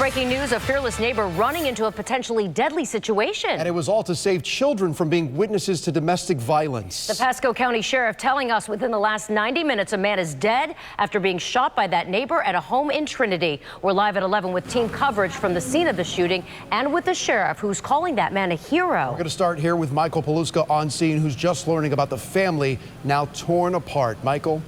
breaking news, a fearless neighbor running into a potentially deadly situation. And it was all to save children from being witnesses to domestic violence. The Pasco County Sheriff telling us within the last 90 minutes, a man is dead after being shot by that neighbor at a home in Trinity. We're live at 11 with team coverage from the scene of the shooting and with the sheriff who's calling that man a hero. We're going to start here with Michael Paluska on scene, who's just learning about the family now torn apart. Michael?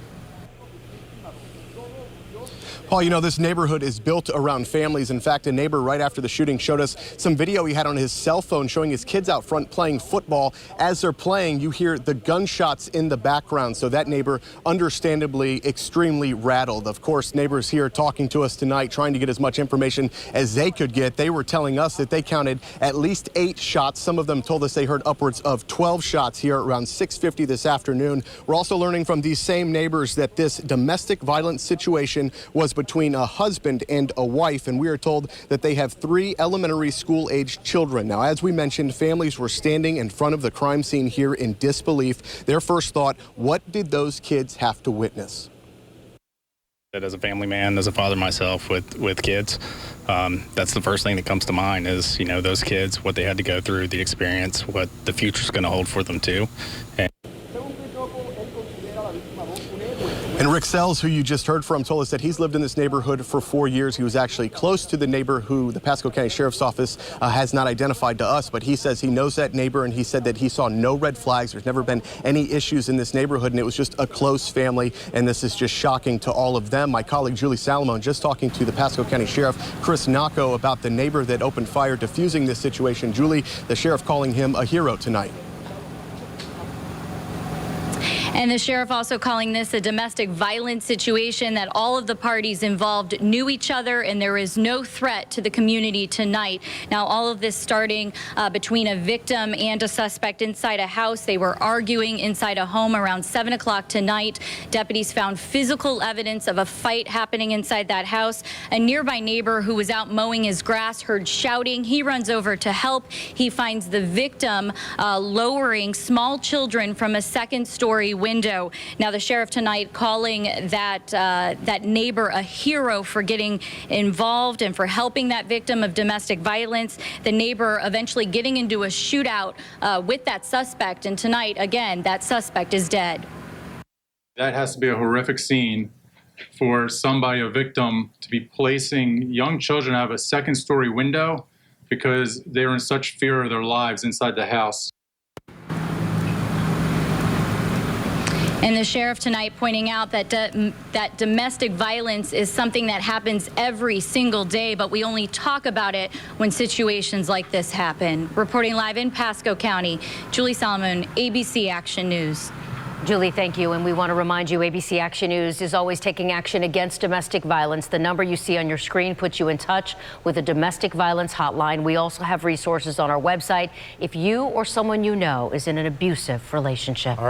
Paul, you know, this neighborhood is built around families. In fact, a neighbor right after the shooting showed us some video he had on his cell phone showing his kids out front playing football. As they're playing, you hear the gunshots in the background. So that neighbor, understandably, extremely rattled. Of course, neighbors here talking to us tonight, trying to get as much information as they could get. They were telling us that they counted at least 8 shots. Some of them told us they heard upwards of 12 shots here around 6:50 this afternoon. We're also learning from these same neighbors that this domestic violence situation was between a husband and a wife, and we are told that they have 3 elementary school-aged children. Now, as we mentioned, families were standing in front of the crime scene here in disbelief. Their first thought, what did those kids have to witness? As a family man, as a father myself with kids, that's the first thing that comes to mind is, you know, those kids, what they had to go through, the experience, what the future's going to hold for them too. And Rick Sells, who you just heard from, told us that he's lived in this neighborhood for 4 years. He was actually close to the neighbor who the Pasco County Sheriff's Office has not identified to us, but he says he knows that neighbor, and he said that he saw no red flags. There's never been any issues in this neighborhood, and it was just a close family, and this is just shocking to all of them. My colleague Julie Salomon just talking to the Pasco County Sheriff Chris Nacco about the neighbor that opened fire diffusing this situation. Julie, the sheriff calling him a hero tonight. And the sheriff also calling this a domestic violence situation, that all of the parties involved knew each other and there is no threat to the community tonight. Now, all of this starting between a victim and a suspect inside a house. They were arguing inside a home around 7 o'clock tonight. Deputies found physical evidence of a fight happening inside that house. A nearby neighbor who was out mowing his grass heard shouting. He runs over to help. He finds the victim lowering small children from a second-story window. Now, the sheriff tonight calling that neighbor a hero for getting involved and for helping that victim of domestic violence. The neighbor eventually getting into a shootout with that suspect, and tonight, again, that suspect is dead. That has to be a horrific scene for somebody, a victim, to be placing young children out of a second-story window because they were in such fear of their lives inside the house. And the sheriff tonight pointing out that that domestic violence is something that happens every single day, but we only talk about it when situations like this happen. Reporting live in Pasco County, Julie Salomon, ABC Action News. Julie, thank you. And we want to remind you, ABC Action News is always taking action against domestic violence. The number you see on your screen puts you in touch with a domestic violence hotline. We also have resources on our website if you or someone you know is in an abusive relationship. All right.